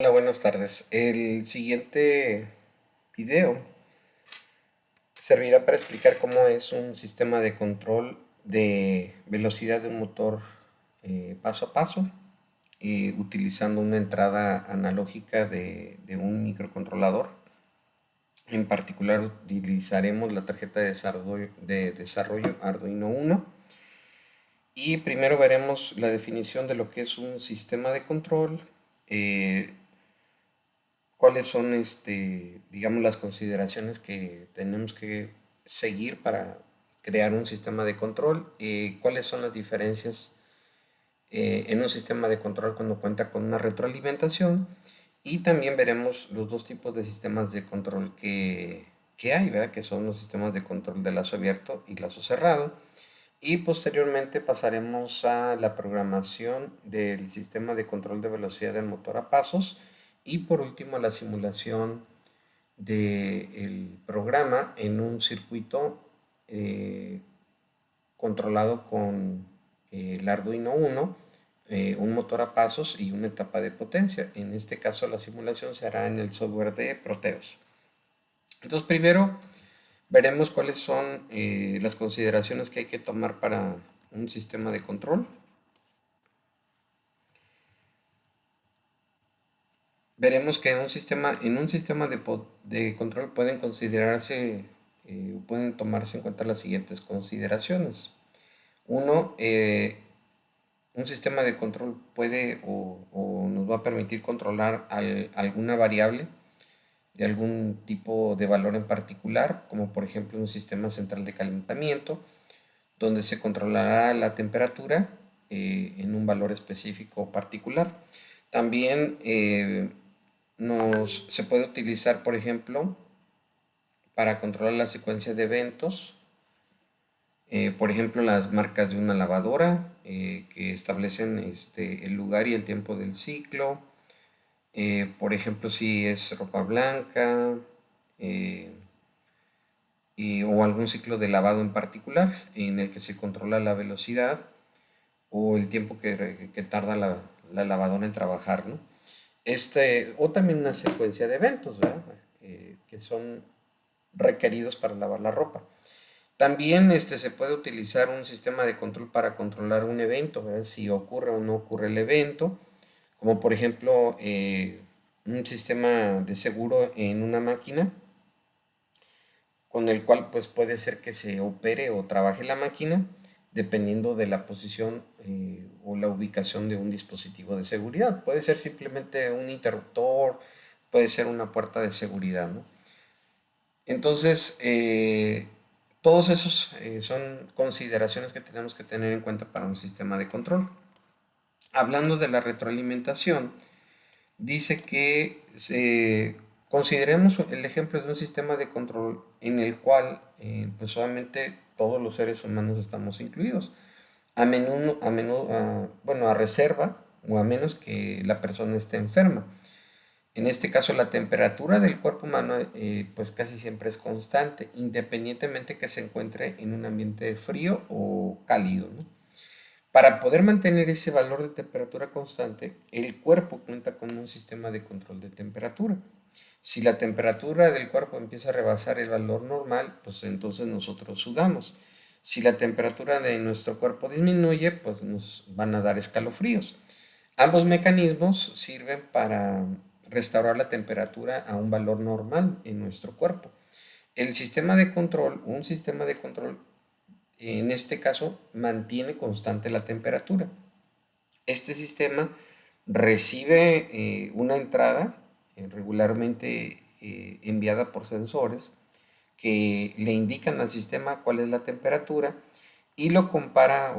Hola, buenas tardes. El siguiente video servirá para explicar cómo es un sistema de control de velocidad de un motor paso a paso, utilizando una entrada analógica de un microcontrolador. En particular utilizaremos la tarjeta de desarrollo Arduino Uno. Y primero veremos la definición de lo que es un sistema de control, eh, cuáles son, digamos, las consideraciones que tenemos que seguir para crear un sistema de control, cuáles son las diferencias en un sistema de control cuando cuenta con una retroalimentación, y también veremos los dos tipos de sistemas de control que hay, ¿verdad? Que son los sistemas de control de lazo abierto y lazo cerrado. Y posteriormente pasaremos a la programación del sistema de control de velocidad del motor a pasos, y por último a la simulación del programa en un circuito eh, controlado con el Arduino Uno, un motor a pasos y una etapa de potencia. En este caso la simulación se hará en el software de Proteus. Entonces primero veremos cuáles son las consideraciones que hay que tomar para un sistema de control. Veremos que en un sistema de control pueden considerarse, pueden tomarse en cuenta las siguientes consideraciones. Uno, un sistema de control puede o nos va a permitir controlar alguna variable de algún tipo de valor en particular, como por ejemplo un sistema central de calentamiento, donde se controlará la temperatura en un valor específico particular. También se puede utilizar, por ejemplo, para controlar la secuencia de eventos, por ejemplo, las marcas de una lavadora que establecen el lugar y el tiempo del ciclo. Por ejemplo, si es ropa blanca, eh, o algún ciclo de lavado en particular en el que se controla la velocidad o el tiempo que tarda la lavadora en trabajar, ¿no? O también una secuencia de eventos, ¿verdad? Que son requeridos para lavar la ropa. También se puede utilizar un sistema de control para controlar un evento, ¿verdad? Si ocurre o no ocurre el evento, como por ejemplo un sistema de seguro en una máquina, con el cual pues puede ser que se opere o trabaje la máquina dependiendo de la posición o la ubicación de un dispositivo de seguridad. Puede ser simplemente un interruptor, puede ser una puerta de seguridad, ¿no? Entonces, todos esos son consideraciones que tenemos que tener en cuenta para un sistema de control. Hablando de la retroalimentación, dice que consideremos el ejemplo de un sistema de control en el cual pues obviamente todos los seres humanos estamos incluidos. Bueno, a reserva o a menos que la persona esté enferma. En este caso, la temperatura del cuerpo humano pues casi siempre es constante, independientemente que se encuentre en un ambiente frío o cálido, ¿no? Para poder mantener ese valor de temperatura constante, el cuerpo cuenta con un sistema de control de temperatura. Si la temperatura del cuerpo empieza a rebasar el valor normal, pues entonces nosotros sudamos. Si la temperatura de nuestro cuerpo disminuye, pues nos van a dar escalofríos. Ambos mecanismos sirven para restaurar la temperatura a un valor normal en nuestro cuerpo. Un sistema de control, en este caso, mantiene constante la temperatura. Este sistema recibe una entrada regularmente enviada por sensores que le indican al sistema cuál es la temperatura, y lo compara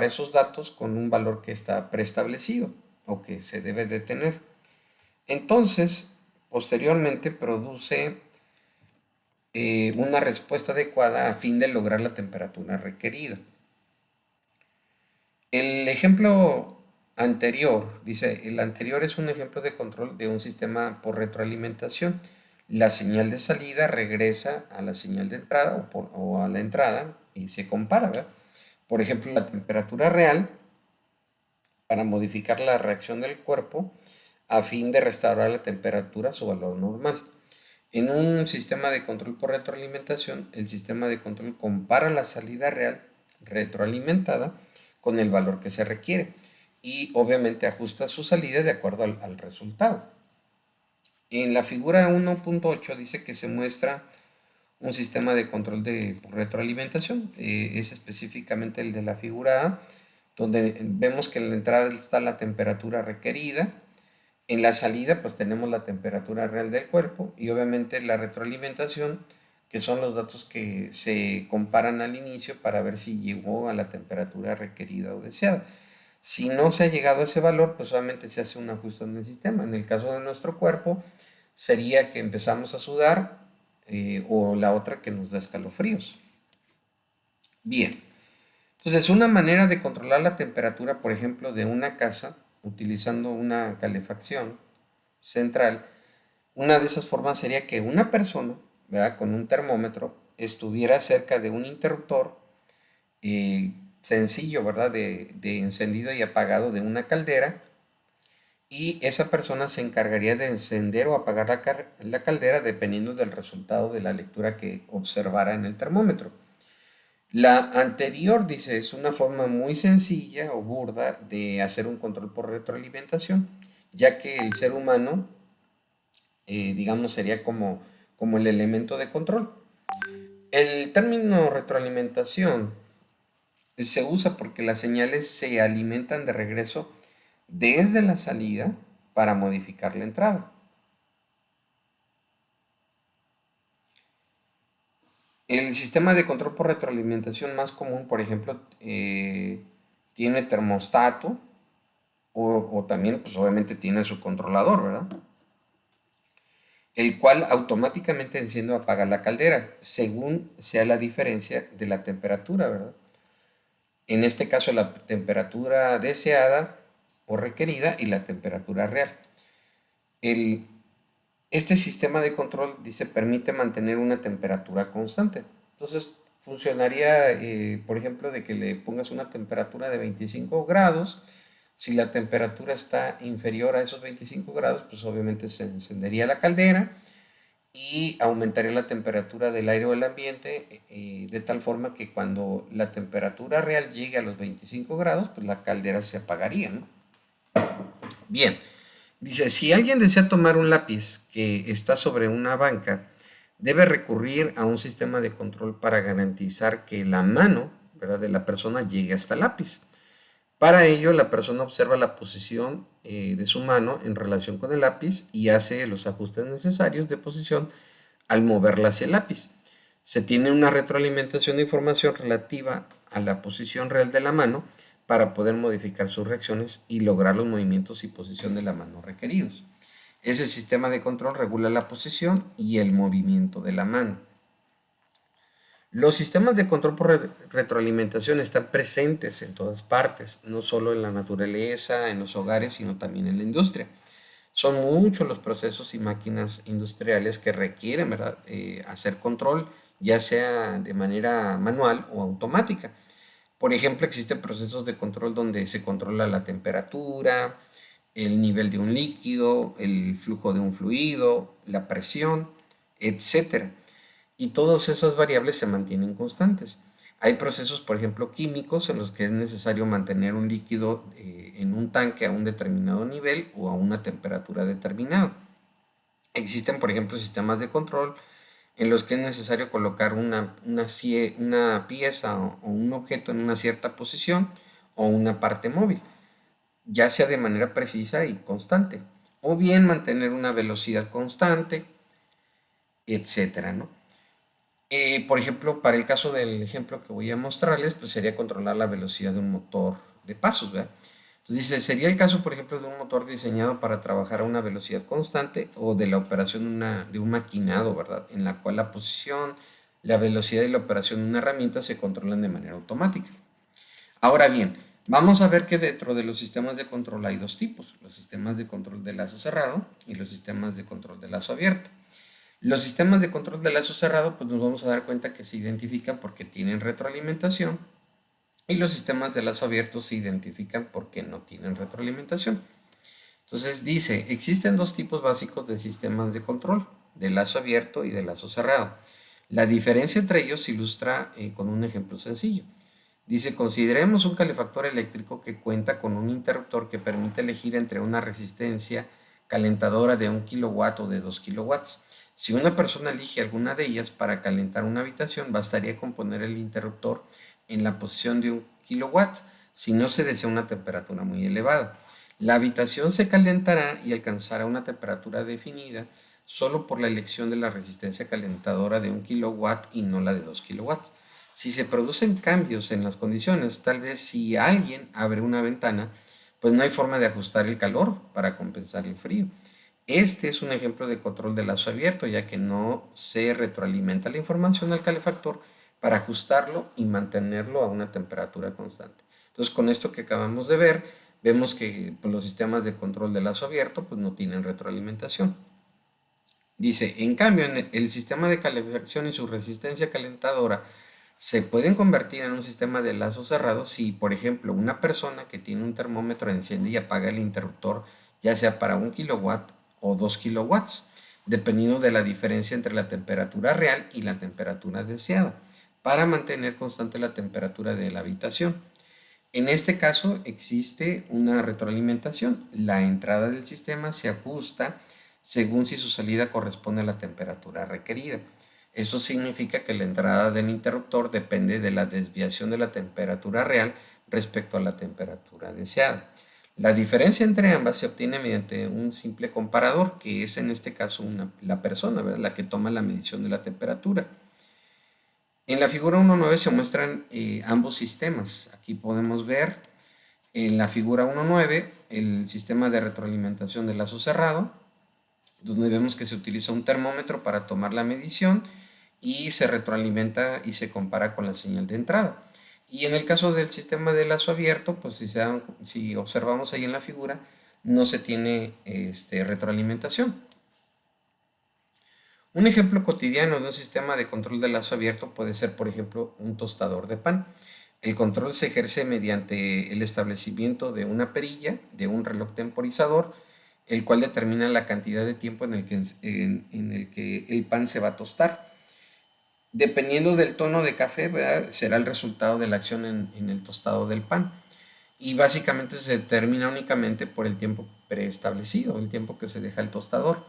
esos datos con un valor que está preestablecido o que se debe de tener. Entonces, posteriormente produce una respuesta adecuada a fin de lograr la temperatura requerida. El ejemplo anterior, dice, el anterior es un ejemplo de control de un sistema por retroalimentación. La señal de salida regresa a la señal de entrada o a la entrada y se compara, ¿verdad? Por ejemplo, la temperatura real, para modificar la reacción del cuerpo, a fin de restaurar la temperatura a su valor normal. En un sistema de control por retroalimentación, el sistema de control compara la salida real retroalimentada con el valor que se requiere y obviamente ajusta su salida de acuerdo al resultado. En la figura 1.8 dice que se muestra un sistema de control de retroalimentación. Es específicamente el de la figura A, donde vemos que en la entrada está la temperatura requerida. En la salida pues tenemos la temperatura real del cuerpo y obviamente la retroalimentación, que son los datos que se comparan al inicio para ver si llegó a la temperatura requerida o deseada. Si no se ha llegado a ese valor, pues solamente se hace un ajuste en el sistema. En el caso de nuestro cuerpo, sería que empezamos a sudar o la otra que nos da escalofríos. Bien, entonces una manera de controlar la temperatura, por ejemplo, de una casa, utilizando una calefacción central, una de esas formas sería que una persona, ¿verdad?, con un termómetro estuviera cerca de un interruptor sencillo, ¿verdad?, de encendido y apagado de una caldera, y esa persona se encargaría de encender o apagar la caldera dependiendo del resultado de la lectura que observara en el termómetro. La anterior, dice, es una forma muy sencilla o burda de hacer un control por retroalimentación, ya que el ser humano, digamos, sería como el elemento de control. El término retroalimentación se usa porque las señales se alimentan de regreso desde la salida para modificar la entrada. El sistema de control por retroalimentación más común, por ejemplo, tiene termostato o también, pues obviamente tiene su controlador, ¿verdad? El cual automáticamente enciende o apaga la caldera según sea la diferencia de la temperatura, ¿verdad? En este caso, la temperatura deseada o requerida y la temperatura real. El, Este sistema de control, dice, permite mantener una temperatura constante. Entonces, funcionaría, por ejemplo, de que le pongas una temperatura de 25 grados. Si la temperatura está inferior a esos 25 grados, pues obviamente se encendería la caldera y aumentaría la temperatura del aire o del ambiente de tal forma que cuando la temperatura real llegue a los 25 grados, pues la caldera se apagaría, ¿no? Bien. Dice, si alguien desea tomar un lápiz que está sobre una banca, debe recurrir a un sistema de control para garantizar que la mano, ¿verdad?, de la persona llegue hasta el lápiz. Para ello, la persona observa la posición de su mano en relación con el lápiz y hace los ajustes necesarios de posición al moverla hacia el lápiz. Se tiene una retroalimentación de información relativa a la posición real de la mano para poder modificar sus reacciones y lograr los movimientos y posición de la mano requeridos. Ese sistema de control regula la posición y el movimiento de la mano. Los sistemas de control por retroalimentación están presentes en todas partes, no solo en la naturaleza, en los hogares, sino también en la industria. Son muchos los procesos y máquinas industriales que requieren, ¿verdad?, hacer control, ya sea de manera manual o automática. Por ejemplo, existen procesos de control donde se controla la temperatura, el nivel de un líquido, el flujo de un fluido, la presión, etcétera. Y todas esas variables se mantienen constantes. Hay procesos, por ejemplo, químicos en los que es necesario mantener un líquido en un tanque a un determinado nivel o a una temperatura determinada. Existen, por ejemplo, sistemas de control en los que es necesario colocar una pieza o un objeto en una cierta posición o una parte móvil, ya sea de manera precisa y constante, o bien mantener una velocidad constante, etcétera, ¿no? Por ejemplo, para el caso del ejemplo que voy a mostrarles, pues sería controlar la velocidad de un motor de pasos, ¿verdad? Entonces dice, sería el caso, por ejemplo, de un motor diseñado para trabajar a una velocidad constante o de la operación de un maquinado, ¿verdad? En la cual la posición, la velocidad y la operación de una herramienta se controlan de manera automática. Ahora bien, vamos a ver que dentro de los sistemas de control hay dos tipos, los sistemas de control de lazo cerrado y los sistemas de control de lazo abierto. Los sistemas de control de lazo cerrado, pues nos vamos a dar cuenta que se identifican porque tienen retroalimentación y los sistemas de lazo abierto se identifican porque no tienen retroalimentación. Entonces dice, existen dos tipos básicos de sistemas de control, de lazo abierto y de lazo cerrado. La diferencia entre ellos se ilustra con un ejemplo sencillo. Dice, consideremos un calefactor eléctrico que cuenta con un interruptor que permite elegir entre una resistencia calentadora de 1 kW o de 2 kilowatts. Si una persona elige alguna de ellas para calentar una habitación, bastaría con poner el interruptor en la posición de 1 kW si no se desea una temperatura muy elevada. La habitación se calentará y alcanzará una temperatura definida solo por la elección de la resistencia calentadora de 1 kW y no la de 2 kilowatts. Si se producen cambios en las condiciones, tal vez si alguien abre una ventana, pues no hay forma de ajustar el calor para compensar el frío. Este es un ejemplo de control de lazo abierto, ya que no se retroalimenta la información al calefactor para ajustarlo y mantenerlo a una temperatura constante. Entonces, con esto que acabamos de ver, vemos que pues, los sistemas de control de lazo abierto pues, no tienen retroalimentación. Dice, en cambio, en el sistema de calefacción y su resistencia calentadora se pueden convertir en un sistema de lazo cerrado si, por ejemplo, una persona que tiene un termómetro enciende y apaga el interruptor, ya sea para 1 kW o 2 kilowatts, dependiendo de la diferencia entre la temperatura real y la temperatura deseada, para mantener constante la temperatura de la habitación. En este caso existe una retroalimentación. La entrada del sistema se ajusta según si su salida corresponde a la temperatura requerida. Esto significa que la entrada del interruptor depende de la desviación de la temperatura real respecto a la temperatura deseada. La diferencia entre ambas se obtiene mediante un simple comparador, que es en este caso la persona, ¿verdad?, la que toma la medición de la temperatura. En la figura 1.9 se muestran ambos sistemas. Aquí podemos ver en la figura 1.9 el sistema de retroalimentación de lazo cerrado, donde vemos que se utiliza un termómetro para tomar la medición y se retroalimenta y se compara con la señal de entrada. Y en el caso del sistema de lazo abierto, pues si observamos ahí en la figura, no se tiene retroalimentación. Un ejemplo cotidiano de un sistema de control de lazo abierto puede ser, por ejemplo, un tostador de pan. El control se ejerce mediante el establecimiento de una perilla, de un reloj temporizador, el cual determina la cantidad de tiempo en el que el pan se va a tostar. Dependiendo del tono de café, ¿verdad?, será el resultado de la acción en el tostado del pan. Y básicamente se determina únicamente por el tiempo preestablecido, el tiempo que se deja el tostador.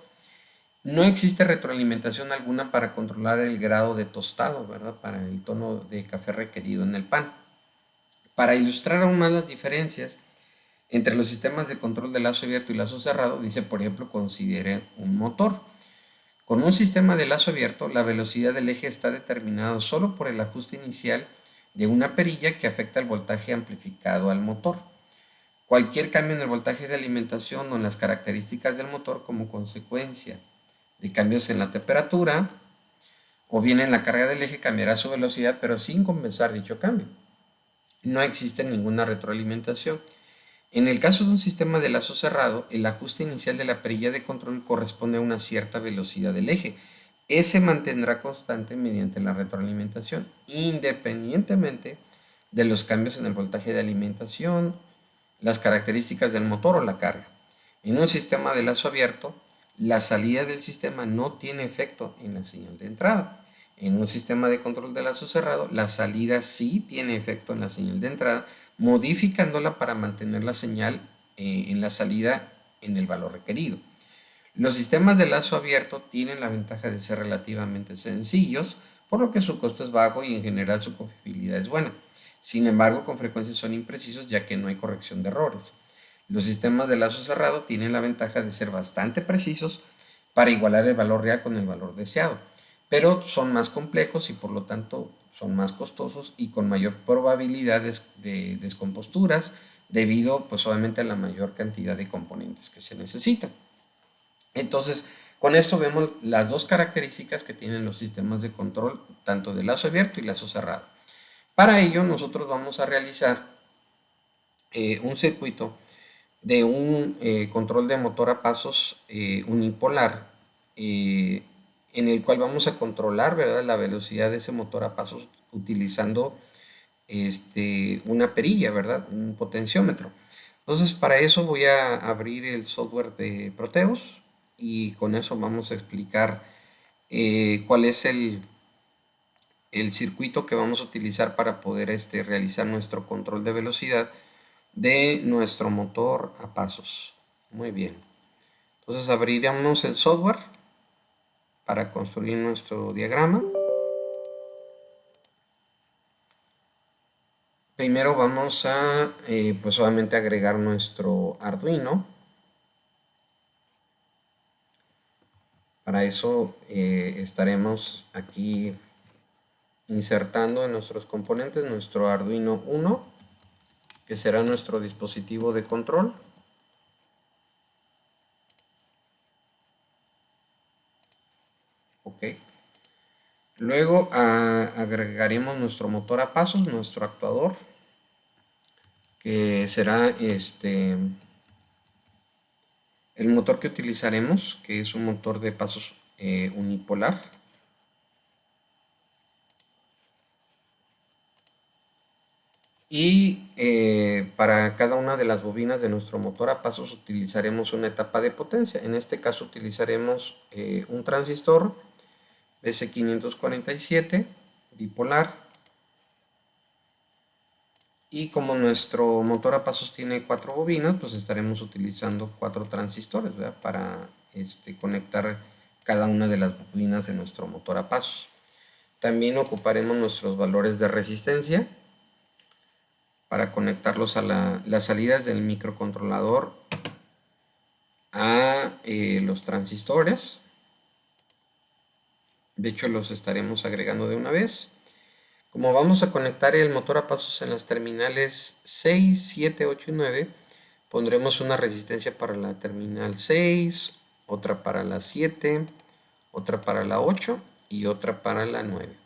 No existe retroalimentación alguna para controlar el grado de tostado, ¿verdad?, para el tono de café requerido en el pan. Para ilustrar aún más las diferencias entre los sistemas de control de lazo abierto y lazo cerrado, dice, por ejemplo, considere un motor. Con un sistema de lazo abierto, la velocidad del eje está determinada solo por el ajuste inicial de una perilla que afecta el voltaje amplificado al motor. Cualquier cambio en el voltaje de alimentación o en las características del motor como consecuencia de cambios en la temperatura o bien en la carga del eje cambiará su velocidad, pero sin compensar dicho cambio. No existe ninguna retroalimentación. En el caso de un sistema de lazo cerrado, el ajuste inicial de la perilla de control corresponde a una cierta velocidad del eje. Ese mantendrá constante mediante la retroalimentación, independientemente de los cambios en el voltaje de alimentación, las características del motor o la carga. En un sistema de lazo abierto, la salida del sistema no tiene efecto en la señal de entrada. En un sistema de control de lazo cerrado, la salida sí tiene efecto en la señal de entrada, modificándola para mantener la señal en la salida en el valor requerido. Los sistemas de lazo abierto tienen la ventaja de ser relativamente sencillos, por lo que su costo es bajo y en general su confiabilidad es buena. Sin embargo, con frecuencia son imprecisos ya que no hay corrección de errores. Los sistemas de lazo cerrado tienen la ventaja de ser bastante precisos para igualar el valor real con el valor deseado, pero son más complejos y por lo tanto son más costosos y con mayor probabilidad de descomposturas debido pues obviamente a la mayor cantidad de componentes que se necesitan. Entonces, con esto vemos las dos características que tienen los sistemas de control, tanto de lazo abierto y lazo cerrado. Para ello, nosotros vamos a realizar un circuito de un control de motor a pasos unipolar, en el cual vamos a controlar, ¿verdad?, la velocidad de ese motor a pasos utilizando una perilla, ¿verdad?, un potenciómetro. Entonces, para eso voy a abrir el software de Proteus y con eso vamos a explicar cuál es el circuito que vamos a utilizar para poder realizar nuestro control de velocidad de nuestro motor a pasos. Muy bien. Entonces abriremos el software para construir nuestro diagrama. Primero vamos a pues obviamente agregar nuestro Arduino. Para eso estaremos aquí insertando en nuestros componentes nuestro Arduino 1, que será nuestro dispositivo de control. Ok. Luego agregaremos nuestro motor a pasos, nuestro actuador, que será el motor que utilizaremos, que es un motor de pasos unipolar. Y para cada una de las bobinas de nuestro motor a pasos utilizaremos una etapa de potencia. En este caso utilizaremos un transistor BC547 bipolar. Y como nuestro motor a pasos tiene 4 bobinas, pues estaremos utilizando 4 transistores, ¿verdad? Para conectar cada una de las bobinas de nuestro motor a pasos. También ocuparemos nuestros valores de resistencia para conectarlos a las salidas del microcontrolador a los transistores. De hecho, los estaremos agregando de una vez. Como vamos a conectar el motor a pasos en las terminales 6, 7, 8 y 9, pondremos una resistencia para la terminal 6, otra para la 7, otra para la 8 y otra para la 9.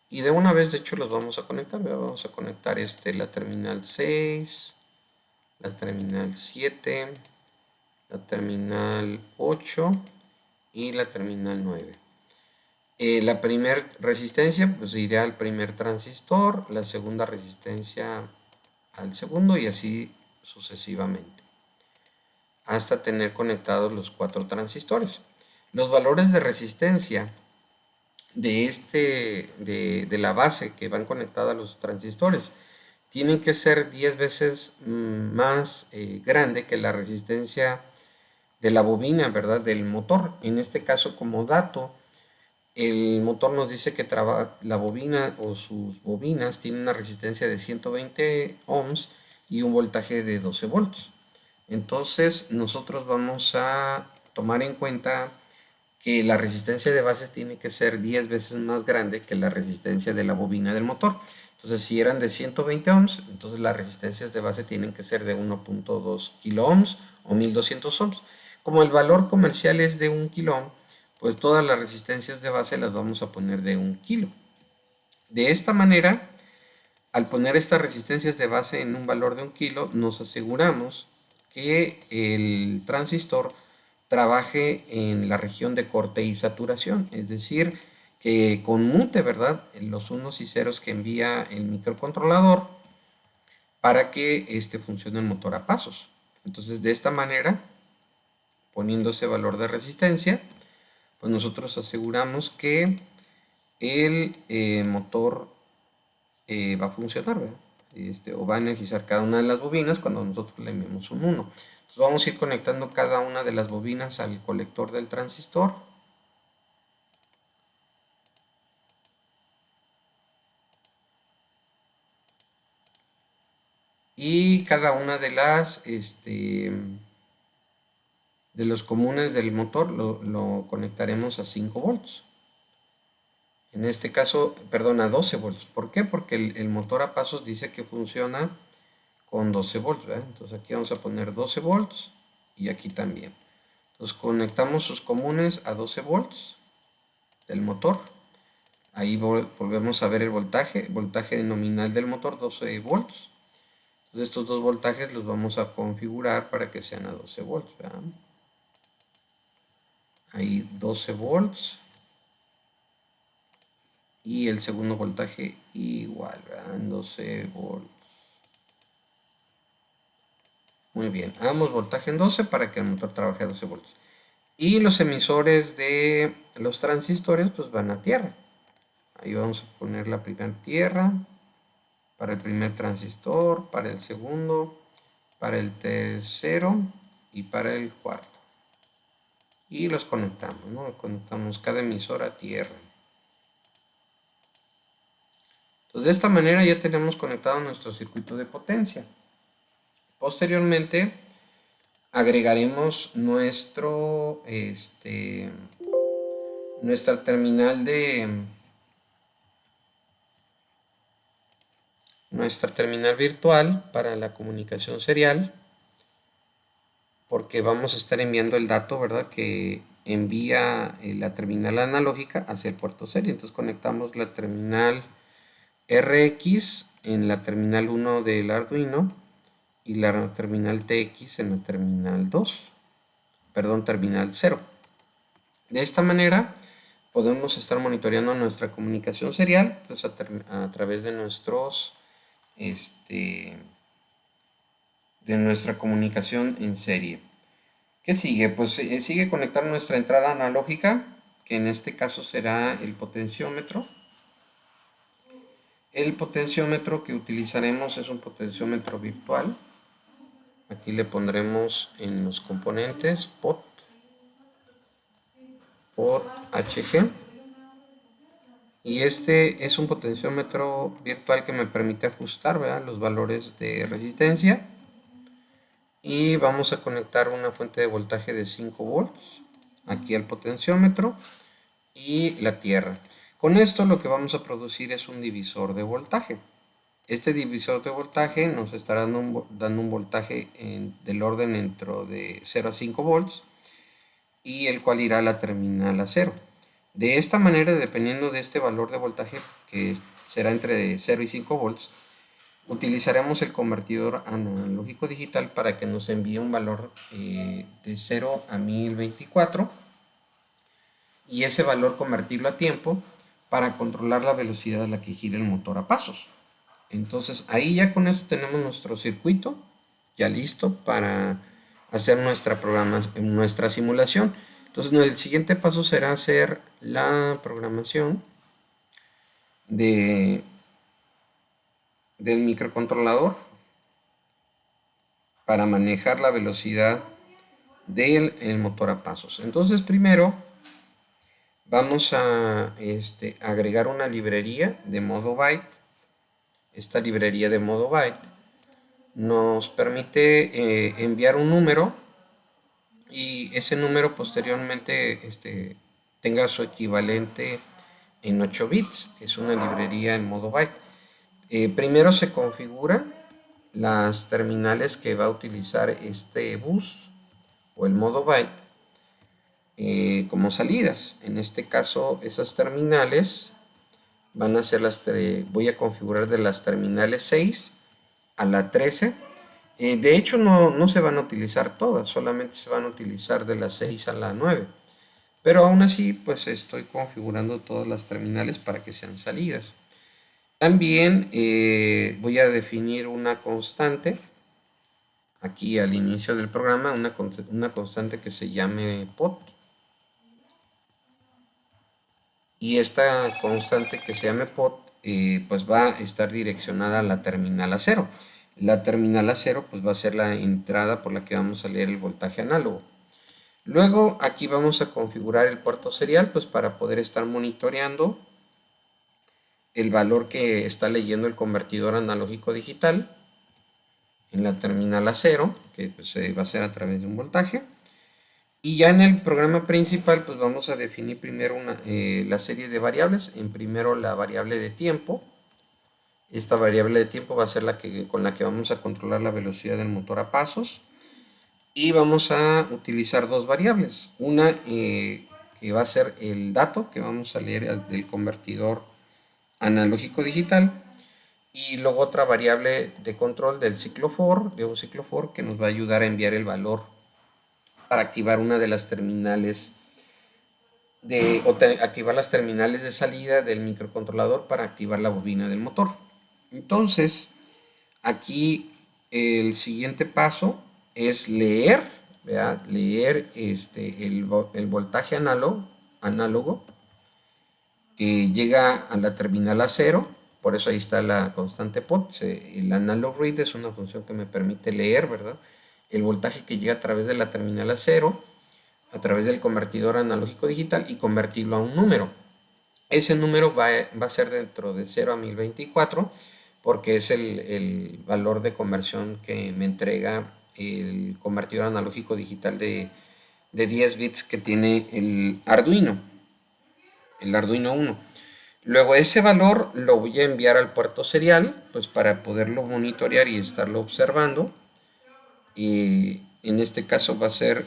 Y de una vez, de hecho, los vamos a conectar. Vamos a conectar la terminal 6, la terminal 7, la terminal 8 y la terminal 9. La primera resistencia pues irá al primer transistor, la segunda resistencia al segundo y así sucesivamente, hasta tener conectados los 4 transistores. Los valores de resistencia de la base que van conectadas a los transistores tienen que ser 10 veces más grande que la resistencia de la bobina, ¿verdad? Del motor. En este caso, como dato, el motor nos dice que la bobina o sus bobinas tienen una resistencia de 120 ohms y un voltaje de 12 volts. Entonces nosotros vamos a tomar en cuenta que la resistencia de base tiene que ser 10 veces más grande que la resistencia de la bobina del motor. Entonces si eran de 120 ohms, entonces las resistencias de base tienen que ser de 1.2 kilo ohms o 1200 ohms. Como el valor comercial es de 1 kilo ohm, pues todas las resistencias de base las vamos a poner de 1 kilo. De esta manera, al poner estas resistencias de base en un valor de 1 kilo, nos aseguramos que el transistor trabaje en la región de corte y saturación, es decir, que conmute, ¿verdad?, los unos y ceros que envía el microcontrolador para que funcione el motor a pasos. Entonces, de esta manera, poniendo ese valor de resistencia, pues nosotros aseguramos que el motor va a funcionar, ¿verdad? O va a energizar cada una de las bobinas cuando nosotros le enviamos un 1. Entonces vamos a ir conectando cada una de las bobinas al colector del transistor. Y cada una de de los comunes del motor lo conectaremos a 5 volts. En este caso, perdón, a 12 volts. ¿Por qué? Porque el motor a pasos dice que funciona con 12 volts, ¿verdad? Entonces aquí vamos a poner 12 volts y aquí también. Entonces conectamos sus comunes a 12 volts del motor. Ahí volvemos a ver el voltaje nominal del motor, 12 volts. Entonces estos dos voltajes los vamos a configurar para que sean a 12 volts, ¿verdad? Ahí 12 volts. Y el segundo voltaje igual, ¿verdad? En 12 volts. Muy bien, hagamos voltaje en 12 para que el motor trabaje a 12 voltios. Y los emisores de los transistores pues van a tierra. Ahí vamos a poner la primera tierra para el primer transistor, para el segundo, para el tercero y para el cuarto. Y los conectamos, ¿no? Conectamos cada emisor a tierra. Entonces de esta manera ya tenemos conectado nuestro circuito de potencia. Posteriormente agregaremos nuestra terminal virtual para la comunicación serial, porque vamos a estar enviando el dato, ¿verdad?, que envía la terminal analógica hacia el puerto serie. Entonces conectamos la terminal RX en la terminal 1 del Arduino y la terminal TX en la terminal 2, perdón, terminal 0. De esta manera podemos estar monitoreando nuestra comunicación serial pues, a través de de nuestra comunicación en serie. ¿Qué sigue? Pues sigue conectar nuestra entrada analógica, que en este caso será el potenciómetro. El potenciómetro que utilizaremos es un potenciómetro virtual. Aquí le pondremos en los componentes pot HG. Y este es un potenciómetro virtual que me permite ajustar, ¿verdad?, los valores de resistencia. Y vamos a conectar una fuente de voltaje de 5 volts aquí al potenciómetro y la tierra. Con esto lo que vamos a producir es un divisor de voltaje. Este divisor de voltaje nos estará dando un voltaje del orden entre de 0 a 5 volts y el cual irá a la terminal a 0. De esta manera, dependiendo de este valor de voltaje, que será entre 0 y 5 volts, utilizaremos el convertidor analógico digital para que nos envíe un valor de 0 a 1024 y ese valor convertirlo a tiempo para controlar la velocidad a la que gira el motor a pasos. Entonces ahí ya con esto tenemos nuestro circuito ya listo para hacer nuestra simulación. Entonces el siguiente paso será hacer la programación del microcontrolador para manejar la velocidad del motor a pasos. Entonces primero vamos a agregar una librería de modo byte. Esta librería de modo byte nos permite enviar un número y ese número posteriormente tenga su equivalente en 8 bits. Es una librería en modo byte. Primero se configuran las terminales que va a utilizar este bus o el modo byte como salidas. En este caso esas terminales van a ser voy a configurar de las terminales 6 a la 13. De hecho no se van a utilizar todas, solamente se van a utilizar de las 6 a la 9. Pero aún así pues estoy configurando todas las terminales para que sean salidas. También voy a definir una constante aquí al inicio del programa, una constante que se llame pot. Y esta constante que se llame pot pues va a estar direccionada a la terminal a 0. La terminal a 0 pues va a ser la entrada por la que vamos a leer el voltaje análogo. Luego aquí vamos a configurar el puerto serial pues para poder estar monitoreando el valor que está leyendo el convertidor analógico digital en la terminal a 0, que pues, se va a hacer a través de un voltaje. Y ya en el programa principal pues vamos a definir primero la serie de variables. En primero la variable de tiempo. Esta variable de tiempo va a ser con la que vamos a controlar la velocidad del motor a pasos. Y vamos a utilizar dos variables. Una que va a ser el dato que vamos a leer del convertidor analógico digital. Y luego otra variable de control de un ciclo for, que nos va a ayudar a enviar el valor para activar una de las terminales activar las terminales de salida del microcontrolador para activar la bobina del motor. Entonces, aquí el siguiente paso es leer, ¿verdad? Leer el voltaje análogo que llega a la terminal a cero, por eso ahí está la constante POT. El analog read es una función que me permite leer, ¿verdad? El voltaje que llega a través de la terminal a cero, a través del convertidor analógico digital y convertirlo a un número. Ese número va a ser dentro de 0 a 1024 porque es el valor de conversión que me entrega el convertidor analógico digital de 10 bits que tiene el Arduino 1. Luego ese valor lo voy a enviar al puerto serial, pues para poderlo monitorear y estarlo observando. Y en este caso va a ser,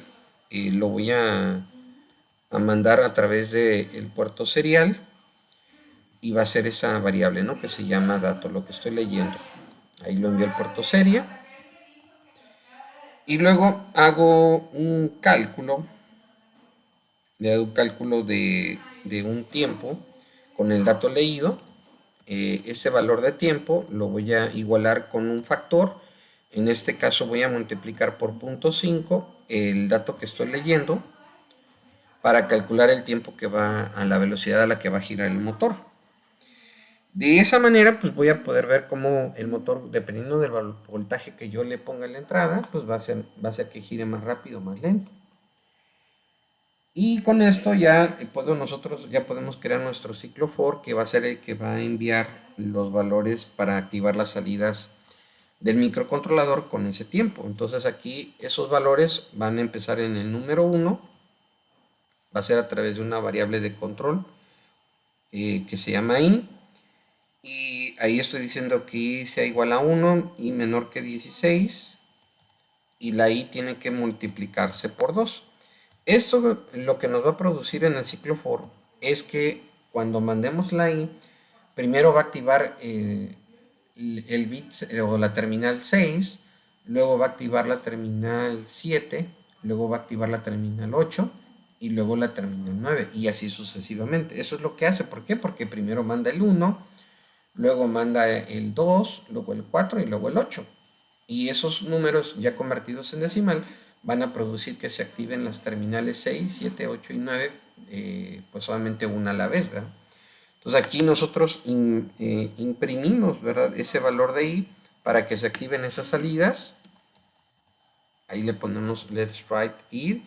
lo voy a mandar a través del puerto serial y va a ser esa variable, ¿no? Que se llama dato, lo que estoy leyendo. Ahí lo envío al puerto serie. Y luego hago un cálculo, le hago un cálculo de un tiempo con el dato leído. Ese valor de tiempo lo voy a igualar con un factor. En este caso voy a multiplicar por 0.5 el dato que estoy leyendo para calcular el tiempo que va a la velocidad a la que va a girar el motor. De esa manera, pues voy a poder ver cómo el motor, dependiendo del voltaje que yo le ponga en la entrada, pues va a hacer que gire más rápido o más lento. Y con esto ya nosotros ya podemos crear nuestro ciclo for, que va a ser el que va a enviar los valores para activar las salidas del microcontrolador con ese tiempo. Entonces aquí esos valores van a empezar en el número 1, va a ser a través de una variable de control que se llama in. Y ahí estoy diciendo que i sea igual a 1 y menor que 16. Y la i tiene que multiplicarse por 2. Esto lo que nos va a producir en el ciclo for es que cuando mandemos la i, primero va a activar el bit o la terminal 6, luego va a activar la terminal 7, luego va a activar la terminal 8 y luego la terminal 9 y así sucesivamente. Eso es lo que hace. ¿Por qué? Porque primero manda el 1, luego manda el 2, luego el 4 y luego el 8. Y esos números ya convertidos en decimal van a producir que se activen las terminales 6, 7, 8 y 9, pues solamente una a la vez, ¿verdad? Entonces aquí nosotros imprimimos, ¿verdad?, ese valor de i para que se activen esas salidas. Ahí le ponemos let's write it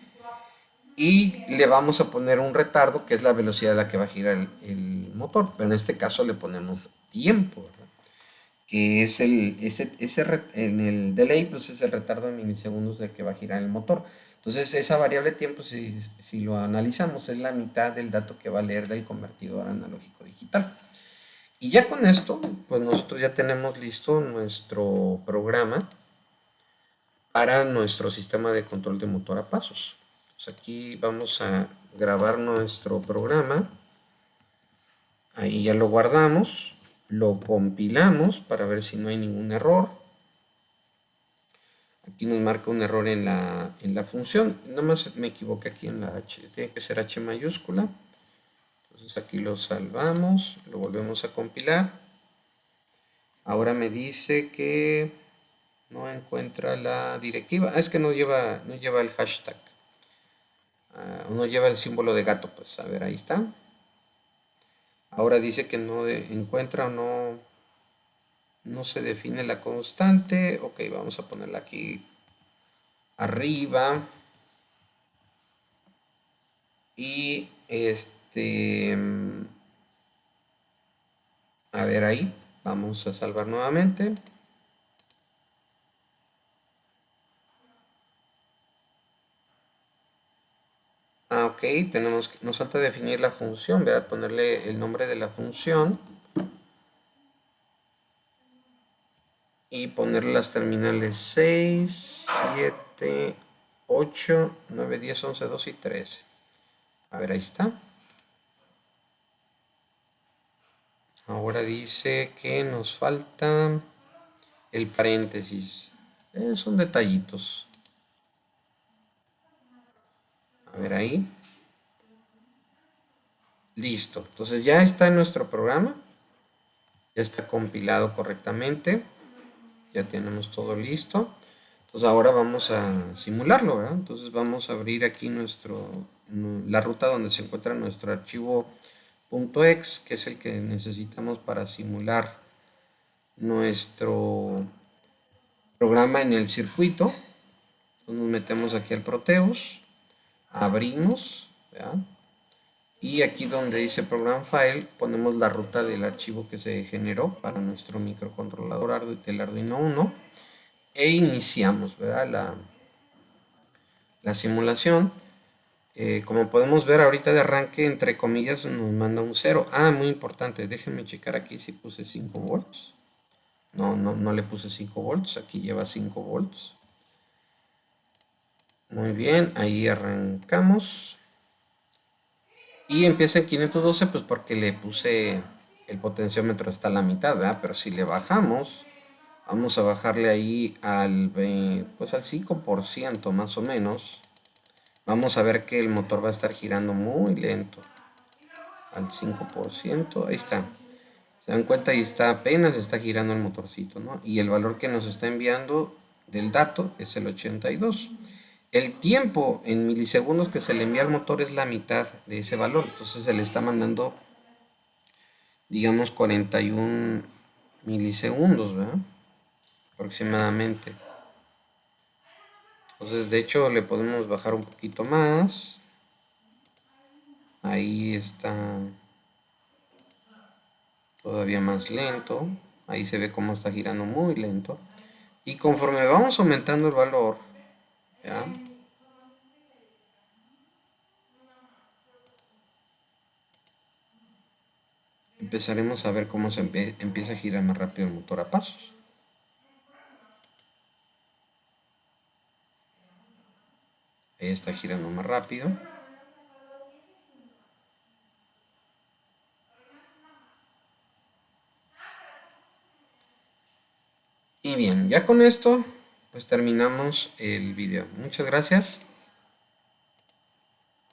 y le vamos a poner un retardo que es la velocidad a la que va a girar el motor, pero en este caso le ponemos tiempo, ¿verdad?, que es en el delay, pues es el retardo en milisegundos de que va a girar el motor. Entonces esa variable tiempo, si lo analizamos, es la mitad del dato que va a leer del convertidor analógico digital. Y ya con esto, pues nosotros ya tenemos listo nuestro programa para nuestro sistema de control de motor a pasos. Pues aquí vamos a grabar nuestro programa. Ahí ya lo guardamos, lo compilamos para ver si no hay ningún error. Aquí nos marca un error en la función. Nada más me equivoqué aquí en la H. Tiene que ser H mayúscula. Entonces aquí lo salvamos, lo volvemos a compilar. Ahora me dice que no encuentra la directiva. Es que no lleva el hashtag. No lleva el símbolo de gato. Pues a ver, ahí está. Ahora dice que no encuentra o no se define la constante. Ok, vamos a ponerla aquí arriba. Y a ver ahí. Vamos a salvar nuevamente. Ok, nos falta definir la función. Voy a ponerle el nombre de la función. Y ponerle las terminales 6, 7, 8, 9, 10, 11, 12 y 13. A ver, ahí está. Ahora dice que nos falta el paréntesis. Son detallitos. A ver ahí. Listo. Entonces ya está en nuestro programa. Ya está compilado correctamente. Ya tenemos todo listo. Entonces ahora vamos a simularlo, ¿verdad? Entonces vamos a abrir aquí la ruta donde se encuentra nuestro archivo .exe, que es el que necesitamos para simular nuestro programa en el circuito. Entonces nos metemos aquí al Proteus, abrimos, ¿verdad? Y aquí donde dice Program File ponemos la ruta del archivo que se generó para nuestro microcontrolador del Arduino Uno e iniciamos, ¿verdad? La simulación. Como podemos ver ahorita de arranque, entre comillas, nos manda un 0. Ah, muy importante, déjenme checar aquí si puse 5 volts. No le puse 5 volts, aquí lleva 5 volts. Muy bien, ahí arrancamos. Y empieza en 512 pues porque le puse el potenciómetro hasta la mitad, ¿verdad? Pero si le bajamos, vamos a bajarle ahí pues al 5% más o menos. Vamos a ver que el motor va a estar girando muy lento. Al 5%, ahí está. Se dan cuenta, ahí está, apenas está girando el motorcito, ¿no? Y el valor que nos está enviando del dato es el 82. El tiempo en milisegundos que se le envía al motor es la mitad de ese valor. Entonces se le está mandando, digamos, 41 milisegundos, ¿verdad? Aproximadamente. Entonces, de hecho, le podemos bajar un poquito más. Ahí está todavía más lento. Ahí se ve cómo está girando muy lento. Y conforme vamos aumentando el valor, ¿ya? Empezaremos a ver cómo se empieza a girar más rápido el motor a pasos. Ahí está girando más rápido. Y bien, ya con esto, pues terminamos el video. Muchas gracias.